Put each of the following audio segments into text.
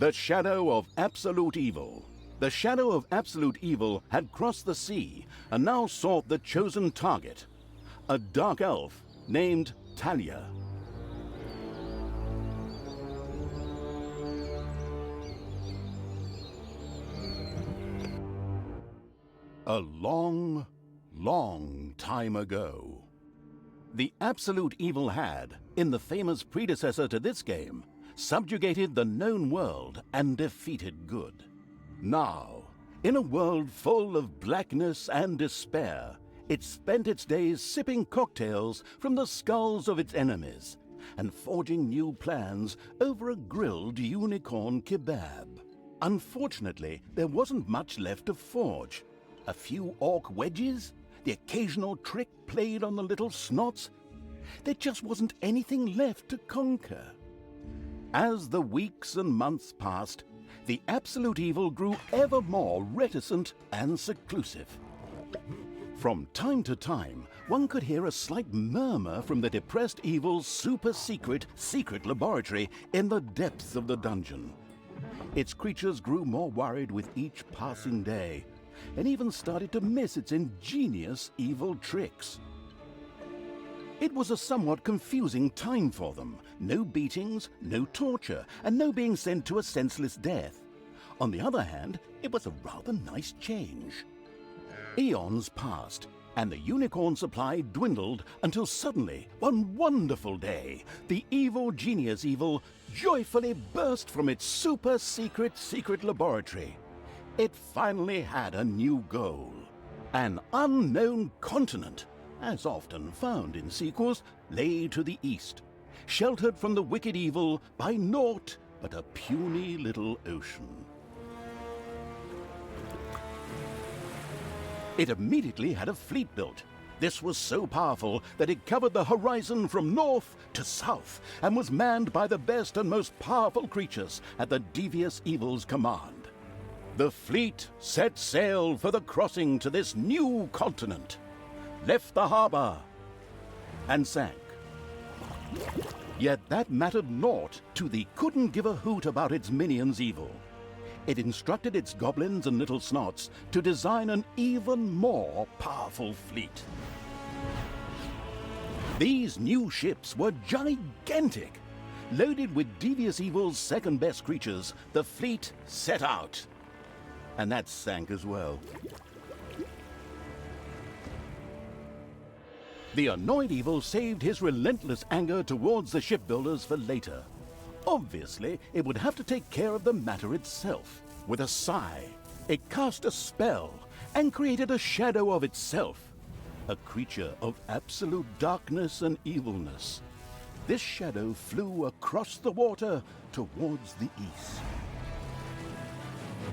The Shadow of Absolute Evil. The Shadow of Absolute Evil had crossed the sea and now sought the chosen target, a dark elf named Talia. A long, long time ago, the Absolute Evil had, in the famous predecessor to this game, subjugated the known world and defeated good. Now, in a world full of blackness and despair, it spent its days sipping cocktails from the skulls of its enemies and forging new plans over a grilled unicorn kebab. Unfortunately, there wasn't much left to forge. A few orc wedges, the occasional trick played on the little snots. There just wasn't anything left to conquer. As the weeks and months passed, the Absolute Evil grew ever more reticent and seclusive. From time to time, one could hear a slight murmur from the depressed Evil's super-secret laboratory in the depths of the dungeon. Its creatures grew more worried with each passing day, and even started to miss its ingenious evil tricks. It was a somewhat confusing time for them. No beatings, no torture, and no being sent to a senseless death. On the other hand, it was a rather nice change. Eons passed, and the unicorn supply dwindled until suddenly, one wonderful day, the evil genius Evil joyfully burst from its super-secret laboratory. It finally had a new goal. An unknown continent, as often found in sequels, lay to the east, sheltered from the wicked Evil by naught but a puny little ocean. It immediately had a fleet built. This was so powerful that it covered the horizon from north to south and was manned by the best and most powerful creatures at the devious Evil's command. The fleet set sail for the crossing to this new continent, left the harbor, and sank. Yet that mattered naught to the couldn't give a hoot about its minions Evil. It instructed its goblins and little snots to design an even more powerful fleet. These new ships were gigantic. Loaded with devious Evil's second-best creatures, the fleet set out. And that sank as well. The annoyed Evil saved his relentless anger towards the shipbuilders for later. Obviously, it would have to take care of the matter itself. With a sigh, it cast a spell and created a shadow of itself, a creature of absolute darkness and evilness. This shadow flew across the water towards the east.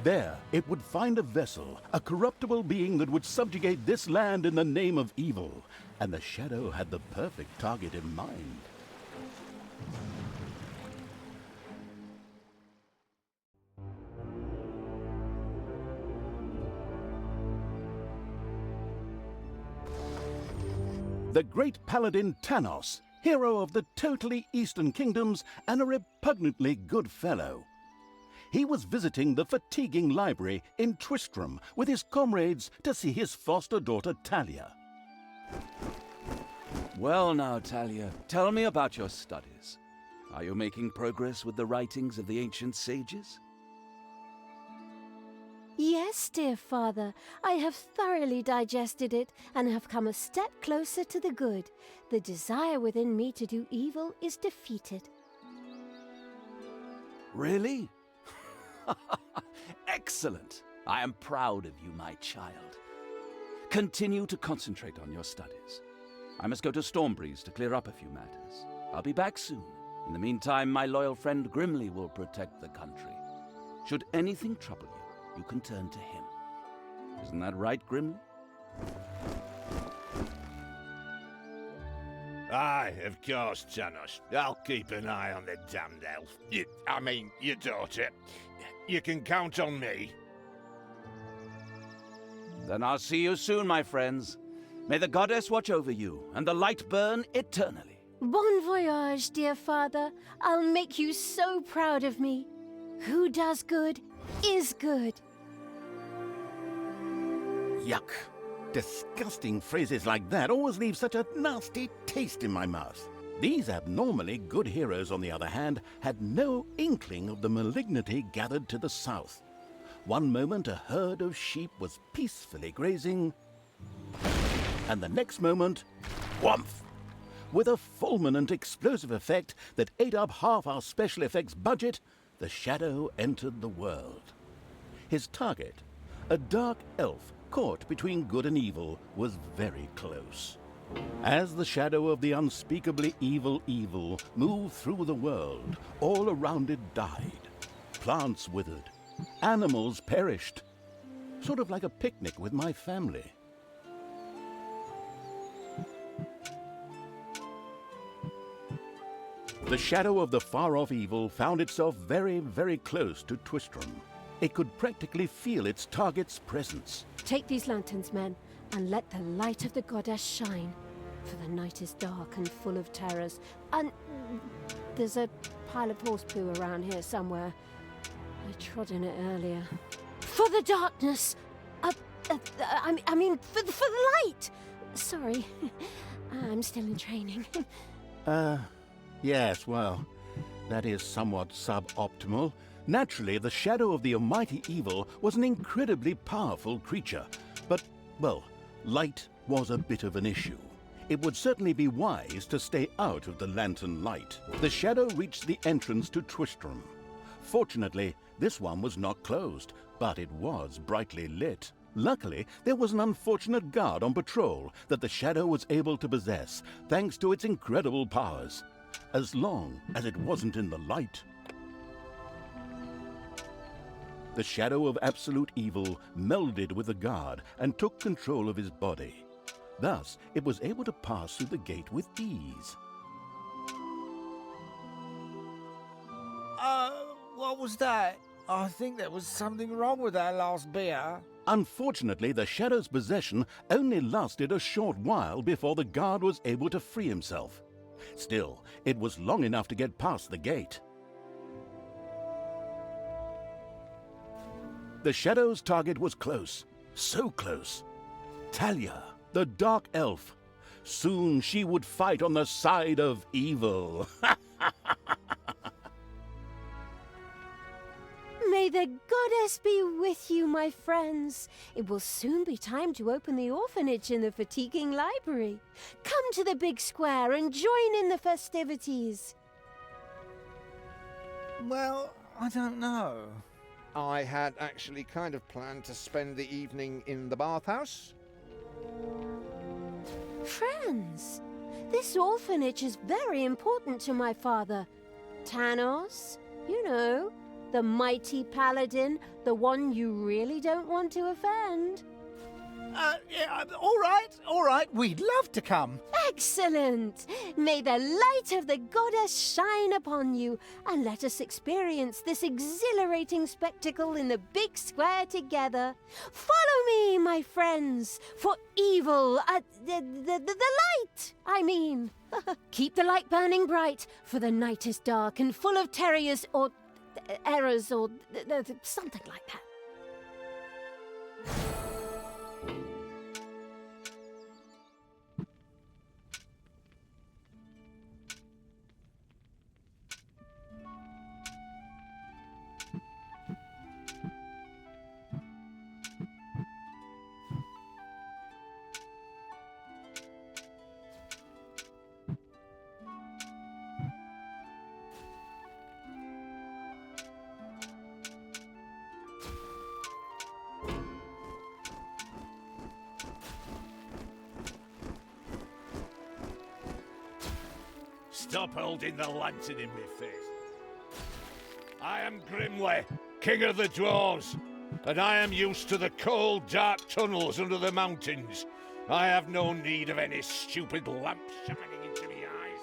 There, it would find a vessel, a corruptible being that would subjugate this land in the name of evil, and the shadow had the perfect target in mind. The great paladin Tanos, hero of the totally Eastern Kingdoms and a repugnantly good fellow. He was visiting the fatiguing library in Tristram with his comrades to see his foster daughter Talia. Well now, Talia, tell me about your studies. Are you making progress with the writings of the ancient sages? Yes, dear father, I have thoroughly digested it and have come a step closer to the good. The desire within me to do evil is defeated. Really? Excellent! I am proud of you, my child. Continue to concentrate on your studies. I must go to Stormbreeze to clear up a few matters. I'll be back soon. In the meantime, my loyal friend Grimly will protect the country. Should anything trouble you, you can turn to him. Isn't that right, Grimly? Aye, of course, Tanos. I'll keep an eye on the damned elf. Your daughter. You can count on me. Then I'll see you soon, my friends. May the goddess watch over you, and the light burn eternally. Bon voyage, dear father. I'll make you so proud of me. Who does good is good. Yuck. Disgusting phrases like that always leave such a nasty taste in my mouth. These abnormally good heroes, on the other hand, had no inkling of the malignity gathered to the south. One moment a herd of sheep was peacefully grazing, and the next moment, whumph! With a fulminant explosive effect that ate up half our special effects budget, the Shadow entered the world. His target, a dark elf caught between good and evil, was very close. As the shadow of the unspeakably evil moved through the world, all around it died. Plants withered. Animals perished. Sort of like a picnic with my family. The shadow of the far-off evil found itself very, very close to Twistram. It could practically feel its target's presence. Take these lanterns, men, and let the light of the goddess shine. For the night is dark and full of terrors. And there's a pile of horse poo around here somewhere. I trod in it earlier. For the darkness! I mean, for the light! Sorry, I'm still in training. Yes, well, that is somewhat suboptimal. Naturally, the shadow of the almighty evil was an incredibly powerful creature. But, well, light was a bit of an issue. It would certainly be wise to stay out of the lantern light. The shadow reached the entrance to Twistram. Fortunately, this one was not closed, but it was brightly lit. Luckily, there was an unfortunate guard on patrol that the shadow was able to possess, thanks to its incredible powers. As long as it wasn't in the light. The shadow of absolute evil melded with the guard and took control of his body. Thus, it was able to pass through the gate with ease. What was that? I think there was something wrong with that last beer. Unfortunately, the shadow's possession only lasted a short while before the guard was able to free himself. Still, it was long enough to get past the gate. The shadow's target was close, so close. Talia, the dark elf. Soon she would fight on the side of evil. May the goddess be with you, my friends. It will soon be time to open the orphanage in the fatiguing library. Come to the big square and join in the festivities. Well, I don't know. I had actually kind of planned to spend the evening in the bathhouse. Friends, this orphanage is very important to my father. Tanos, you know, the mighty paladin, the one you really don't want to offend. Yeah, all right, we'd love to come. Excellent! May the light of the goddess shine upon you, and let us experience this exhilarating spectacle in the big square together. Follow me, my friends, for evil, the light, I mean. Keep the light burning bright, for the night is dark and full of terrors or errors or something like that. Stop holding the lantern in my face. I am Grimly, King of the Dwarves, and I am used to the cold, dark tunnels under the mountains. I have no need of any stupid lamp shining into my eyes.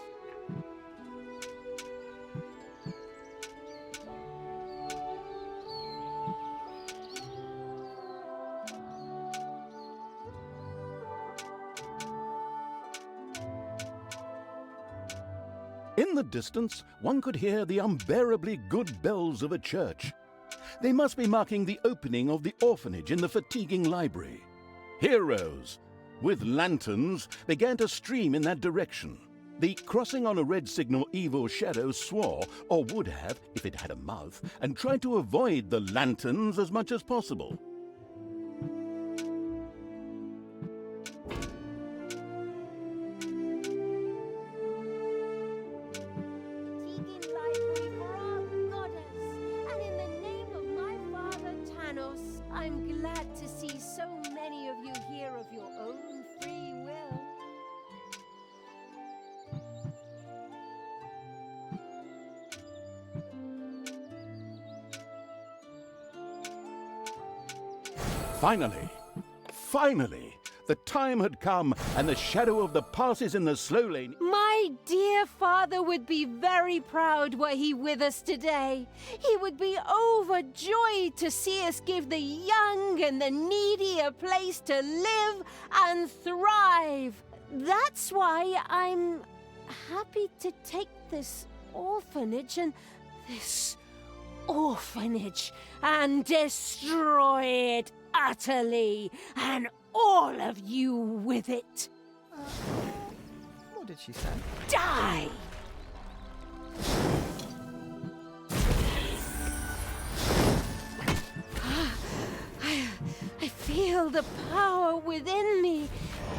In the distance, one could hear the unbearably good bells of a church. They must be marking the opening of the orphanage in the fatiguing library. Heroes, with lanterns, began to stream in that direction. The crossing on a red signal evil shadow swore, or would have if it had a mouth, and tried to avoid the lanterns as much as possible. Fatiguing library for our goddess, and in the name of my father Tanos, I'm glad to see so many of you here of your own free will. Finally, the time had come, and the shadow of the passes in the slow lane. My dear father would be very proud were he with us today. He would be overjoyed to see us give the young and the needy a place to live and thrive. That's why I'm happy to take this orphanage and destroy it utterly, and all of you with it. What did she say? Die! I feel the power within me.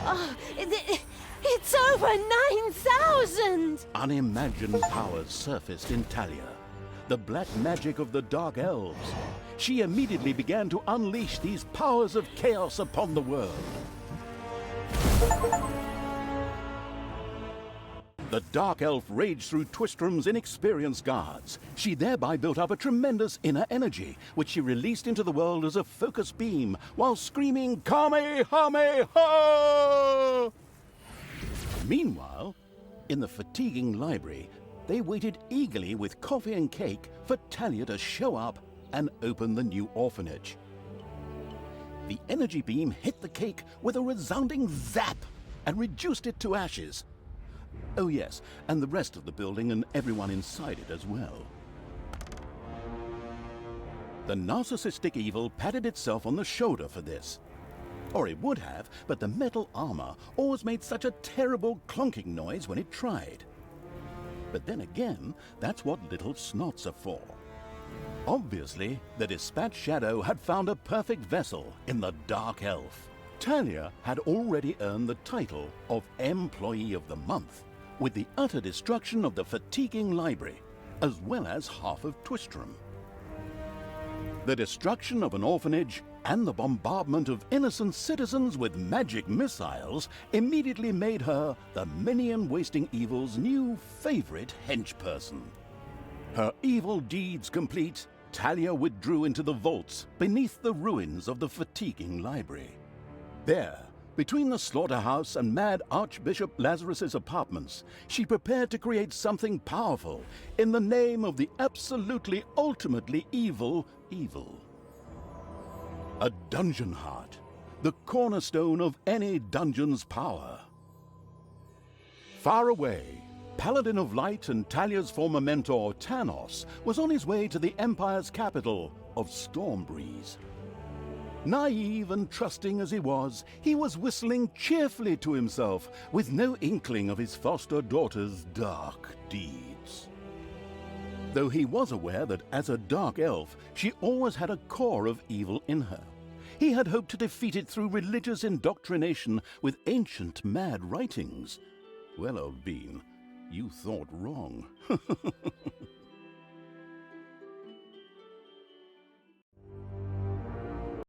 Oh, it's over 9,000! Unimagined powers surfaced in Talia, the black magic of the Dark Elves. She immediately began to unleash these powers of chaos upon the world. The Dark Elf raged through Twistrum's inexperienced guards. She thereby built up a tremendous inner energy, which she released into the world as a focus beam, while screaming, Kamehameha! Meanwhile, in the fatiguing library, they waited eagerly with coffee and cake for Talia to show up and open the new orphanage. The energy beam hit the cake with a resounding zap and reduced it to ashes. Oh yes, and the rest of the building and everyone inside it as well. The narcissistic evil patted itself on the shoulder for this. Or it would have, but the metal armor always made such a terrible clonking noise when it tried. But then again, that's what little snots are for. Obviously, the Dispatch Shadow had found a perfect vessel in the Dark Elf. Talia had already earned the title of Employee of the Month, with the utter destruction of the fatiguing library, as well as half of Twistrum. The destruction of an orphanage and the bombardment of innocent citizens with magic missiles immediately made her the minion-wasting evil's new favorite henchperson. Her evil deeds complete, Talia withdrew into the vaults beneath the ruins of the fatiguing library. There, between the slaughterhouse and Mad Archbishop Lazarus's apartments, she prepared to create something powerful in the name of the absolutely ultimately evil. A dungeon heart, the cornerstone of any dungeon's power. Far away, Paladin of Light and Talia's former mentor, Tanos, was on his way to the Empire's capital of Stormbreeze. Naive and trusting as he was whistling cheerfully to himself, with no inkling of his foster daughter's dark deeds. Though he was aware that as a dark elf, she always had a core of evil in her. He had hoped to defeat it through religious indoctrination with ancient mad writings. Well, Obene, you thought wrong.